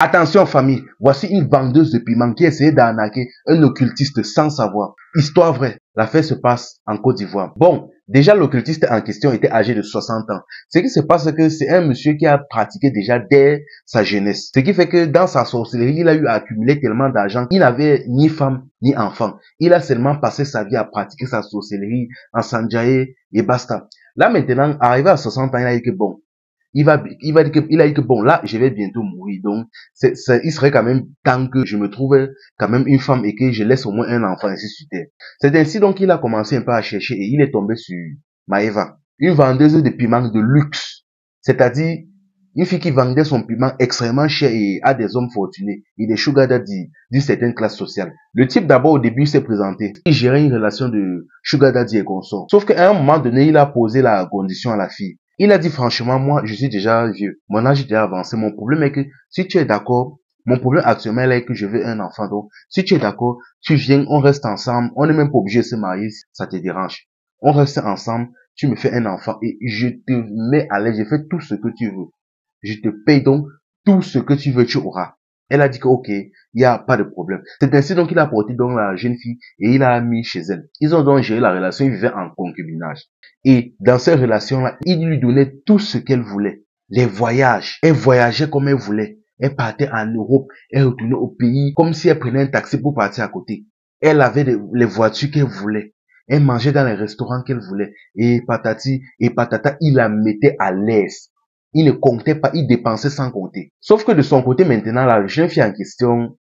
Attention famille, voici une vendeuse de piments qui essayait d'arnaquer un occultiste sans savoir. Histoire vraie, l'affaire se passe en Côte d'Ivoire. Bon, déjà l'occultiste en question était âgé de 60 ans. Ce qui se passe, c'est que c'est un monsieur qui a pratiqué déjà dès sa jeunesse. Ce qui fait que dans sa sorcellerie, il a eu à accumuler tellement d'argent qu'il n'avait ni femme ni enfant. Il a seulement passé sa vie à pratiquer sa sorcellerie, en s'enjailler et basta. Là maintenant, arrivé à 60 ans, il a dit que bon, il a dit que bon, là, je vais bientôt mourir. Donc, il serait quand même temps que je me trouve quand même une femme et que je laisse au moins un enfant ici sur terre. C'est ainsi donc qu'il a commencé un peu à chercher et il est tombé sur Maëva, une vendeuse de piments de luxe. C'est-à-dire, une fille qui vendait son piment extrêmement cher et à des hommes fortunés et des sugar daddy d'une certaine classe sociale. Le type d'abord au début s'est présenté. Il gérait une relation de sugar daddy et consort. Sauf qu'à un moment donné, il a posé la condition à la fille. Il a dit franchement, moi, je suis déjà vieux. Mon âge est déjà avancé. Mon problème est que si tu es d'accord, mon problème actuellement est que je veux un enfant. Donc, si tu es d'accord, tu viens, on reste ensemble. On n'est même pas obligé de se marier si ça te dérange. On reste ensemble, tu me fais un enfant et je te mets à l'aise. Je fais tout ce que tu veux. Je te paye donc tout ce que tu veux, tu auras. Elle a dit que ok, il n'y a pas de problème. C'est ainsi donc qu'il a porté donc la jeune fille et il a mis chez elle. Ils ont donc géré la relation, ils vivaient en concubinage. Et dans cette relation-là, il lui donnait tout ce qu'elle voulait. Les voyages. Elle voyageait comme elle voulait. Elle partait en Europe. Elle retournait au pays comme si elle prenait un taxi pour partir à côté. Elle avait les voitures qu'elle voulait. Elle mangeait dans les restaurants qu'elle voulait. Et patati et patata, il la mettait à l'aise. Il ne comptait pas, il dépensait sans compter. Sauf que de son côté maintenant, la jeune fille en question,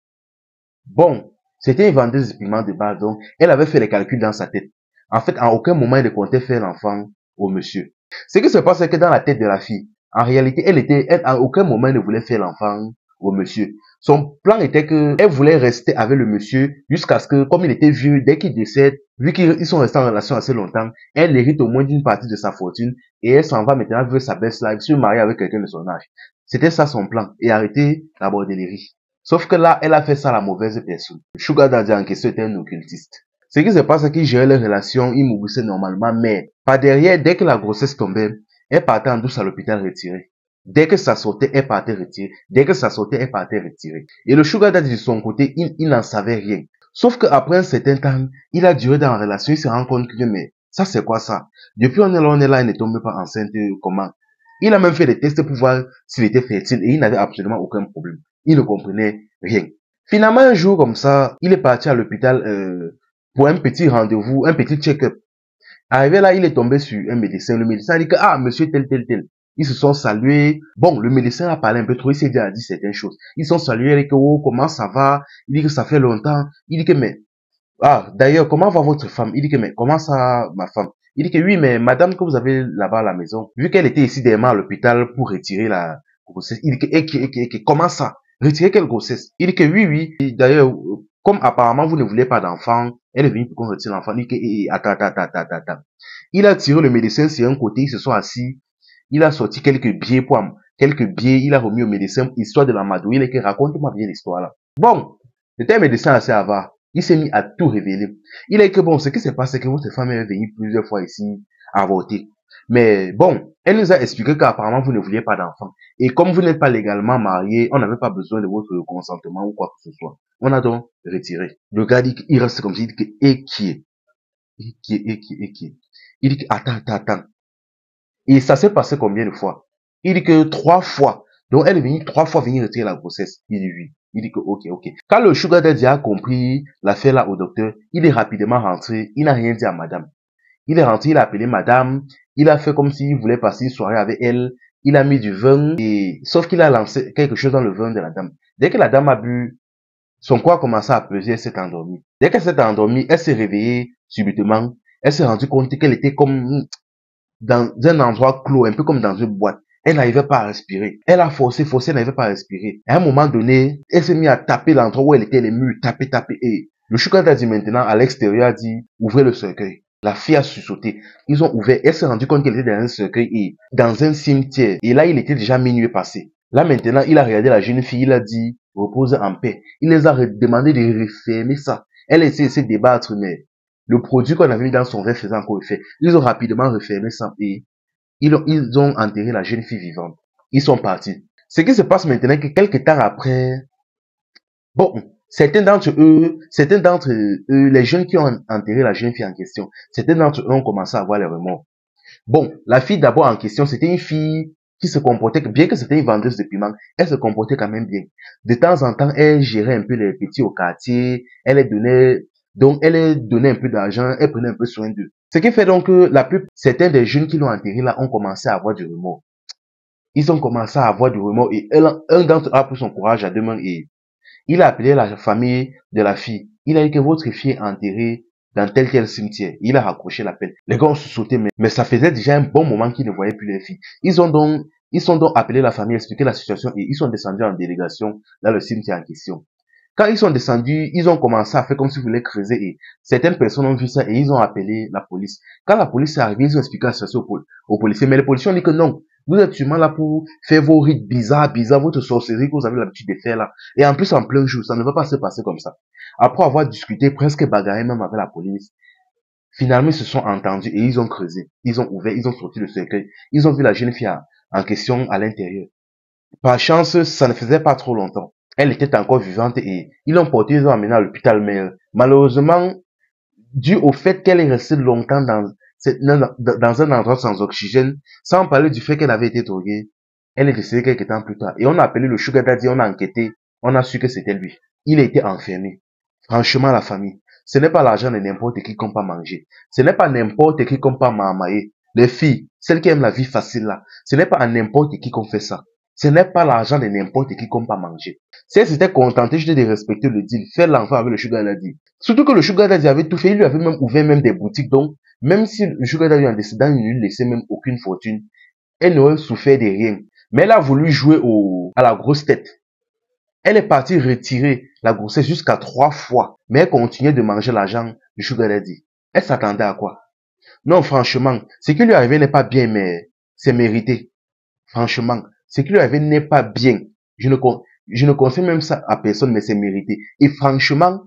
bon, c'était une vendeuse de piments de base, donc elle avait fait les calculs dans sa tête. En fait, en aucun moment, elle ne comptait faire l'enfant au monsieur. Ce qui se passe, c'est que dans la tête de la fille, en réalité, elle, à aucun moment, elle ne voulait faire l'enfant au monsieur. Son plan était que elle voulait rester avec le monsieur jusqu'à ce que, comme il était vieux, dès qu'il décède, vu qu'ils sont restés en relation assez longtemps, elle hérite au moins d'une partie de sa fortune et elle s'en va maintenant vivre sa best life, se marier avec quelqu'un de son âge. C'était ça son plan et arrêter la bordellerie. Sauf que là, elle a fait ça à la mauvaise personne. Le Sugar Daddy en question était un occultiste. Ce qui se passe, c'est qu'il gérait les relations, il nourrissait normalement, mais par derrière, dès que la grossesse tombait, elle partait en douce à l'hôpital retirée. Dès que ça sortait, elle partait retirée. Dès que ça sortait, elle partait retirée. Et le Sugar Daddy de son côté, il n'en savait rien. Sauf qu'après un certain temps, il a duré dans la relation, il se rend compte que, mais, ça c'est quoi ça? Depuis on est là, il ne tombe pas enceinte, comment? Il a même fait des tests pour voir s'il était fertile et il n'avait absolument aucun problème. Il ne comprenait rien. Finalement, un jour comme ça, il est parti à l'hôpital pour un petit rendez-vous, un petit check-up. Arrivé là, il est tombé sur un médecin. Le médecin a dit que, ah, monsieur tel, tel, tel. Ils se sont salués. Bon, le médecin a parlé un peu trop, il s'est dit certaines choses. Ils sont salués, il dit que, oh, comment ça va? Il dit que ça fait longtemps. Il dit que, mais, ah, d'ailleurs, comment va votre femme? Il dit que, mais, comment ça, ma femme? Il dit que, oui, mais madame que vous avez là-bas à la maison, vu qu'elle était ici dernièrement à l'hôpital pour retirer la grossesse, il dit que, comment ça? Retirer quelle grossesse? Il dit que, oui, oui. Et d'ailleurs, comme apparemment vous ne voulez pas d'enfant, elle est venue pour qu'on retire l'enfant. Il dit que, attends. Il a tiré le médecin sur un côté, ils se sont assis. Il a sorti quelques billets il a remis au médecin, histoire de l'amadouer, il dit que, raconte-moi bien l'histoire là. Bon, c'était un médecin assez avare. Il s'est mis à tout révéler. Il a dit que bon, ce qui s'est passé, c'est que votre femme est venue plusieurs fois ici avorter. Mais bon, elle nous a expliqué qu'apparemment vous ne vouliez pas d'enfant. Et comme vous n'êtes pas légalement marié, on n'avait pas besoin de votre consentement ou quoi que ce soit. On a donc retiré. Le gars dit qu'il reste comme ça, il dit que, et qui est? Il dit que, attends. Et ça s'est passé combien de fois? Il dit que 3 fois. Donc elle est venue 3 fois venir retirer la grossesse. Il dit oui. Il dit que ok. Quand le Sugar Daddy a compris l'affaire là au docteur, il est rapidement rentré. Il n'a rien dit à madame. Il est rentré, il a appelé madame. Il a fait comme s'il voulait passer une soirée avec elle. Il a mis du vin et, sauf qu'il a lancé quelque chose dans le vin de la dame. Dès que la dame a bu, son corps a commencé à peser, elle s'est endormie. Dès qu'elle s'est endormie, elle s'est réveillée subitement. Elle s'est rendue compte qu'elle était comme dans un endroit clos, un peu comme dans une boîte. Elle n'arrivait pas à respirer. Elle a forcé, elle n'arrivait pas à respirer. À un moment donné, elle s'est mise à taper l'endroit où elle était, les murs, taper. Et le Sugar Daddy maintenant, à l'extérieur, a dit, ouvrez le cercueil. La fille a sursauté. Ils ont ouvert. Elle s'est rendue compte qu'elle était dans un cercueil et dans un cimetière. Et là, il était déjà minuit passé. Là, maintenant, il a regardé la jeune fille, il a dit, repose en paix. Il les a demandé de refermer ça. Elle a essayé de se débattre, mais le produit qu'on avait mis dans son verre faisait encore effet. Ils ont rapidement refermé ça et ils ont enterré la jeune fille vivante. Ils sont partis. Ce qui se passe maintenant, que quelques temps après, bon, certains d'entre eux, les jeunes qui ont enterré la jeune fille en question, certains d'entre eux ont commencé à avoir les remords. Bon, la fille d'abord en question, c'était une fille qui se comportait, bien que c'était une vendeuse de piments, elle se comportait quand même bien. De temps en temps, elle gérait un peu les petits au quartier, elle les donnait un peu d'argent, elle prenait un peu soin d'eux. Ce qui fait donc que certains des jeunes qui l'ont enterré là ont commencé à avoir du remords. Ils ont commencé à avoir du remords et un d'entre eux a pris son courage à deux mains et il a appelé la famille de la fille. Il a dit que votre fille est enterrée dans tel cimetière. Il a raccroché l'appel. Les gars ont sauté, mais ça faisait déjà un bon moment qu'ils ne voyaient plus les filles. Ils sont donc appelé la famille, expliqué la situation et ils sont descendus en délégation dans le cimetière en question. Quand ils sont descendus, ils ont commencé à faire comme s'ils voulaient creuser et certaines personnes ont vu ça et ils ont appelé la police. Quand la police est arrivée, ils ont expliqué la situation aux policiers. Mais les policiers ont dit que non, vous êtes sûrement là pour faire vos rites bizarres, votre sorcellerie que vous avez l'habitude de faire là. Et en plus, en plein jour, ça ne va pas se passer comme ça. Après avoir discuté, presque bagarré même avec la police, finalement, ils se sont entendus et ils ont creusé. Ils ont ouvert, ils ont sorti le cercueil. Ils ont vu la jeune fille en question à l'intérieur. Par chance, ça ne faisait pas trop longtemps. Elle était encore vivante et ils l'ont portée, ils l'ont emmenée à l'hôpital. Mais malheureusement, dû au fait qu'elle est restée longtemps dans un endroit sans oxygène, sans parler du fait qu'elle avait été droguée, elle est décédée quelques temps plus tard. Et on a appelé le sugar daddy, on a enquêté, on a su que c'était lui. Il a été enfermé. Franchement, la famille, ce n'est pas l'argent de n'importe qui qu'on peut manger. Ce n'est pas n'importe qui qu'on peut mamailler. Les filles, celles qui aiment la vie facile là, ce n'est pas à n'importe qui qu'on fait ça. Ce n'est pas l'argent de n'importe qui qu'on peut manger. Si elle s'était contentée juste de respecter le deal, faire l'enfant avec le sugar daddy. Surtout que le sugar daddy avait tout fait, il lui avait même ouvert même des boutiques. Donc, même si le sugar daddy en décidant, il ne lui laissait même aucune fortune, elle n'aurait souffert de rien. Mais elle a voulu jouer à la grosse tête. Elle est partie retirer la grossesse jusqu'à 3 fois. Mais elle continuait de manger l'argent du sugar daddy. Elle s'attendait à quoi? Non, franchement, ce qui lui arrivait n'est pas bien, mais c'est mérité. Franchement, ce qui lui arrivait n'est pas bien. Je ne conseille même ça à personne, mais c'est mérité. Et franchement,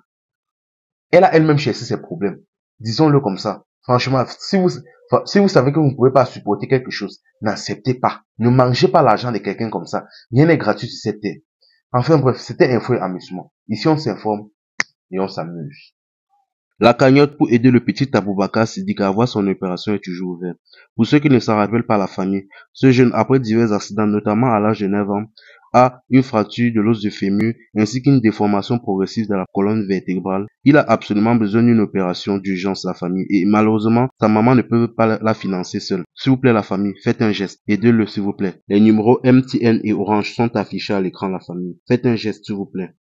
elle a elle-même cherché ses problèmes. Disons-le comme ça. Franchement, si vous savez que vous ne pouvez pas supporter quelque chose, n'acceptez pas. Ne mangez pas l'argent de quelqu'un comme ça. Rien n'est gratuit sur cette terre. Enfin bref, c'était Info et Amusement. Ici, on s'informe et on s'amuse. La cagnotte pour aider le petit Aboubakar Siddiq à avoir son opération est toujours ouverte. Pour ceux qui ne s'en rappellent pas la famille, ce jeune, après divers accidents, notamment à l'âge de 9 ans, a une fracture de l'os du fémur ainsi qu'une déformation progressive de la colonne vertébrale. Il a absolument besoin d'une opération d'urgence, la famille, et malheureusement, sa maman ne peut pas la financer seule. S'il vous plaît, la famille, faites un geste, aidez-le s'il vous plaît. Les numéros MTN et Orange sont affichés à l'écran, la famille. Faites un geste s'il vous plaît.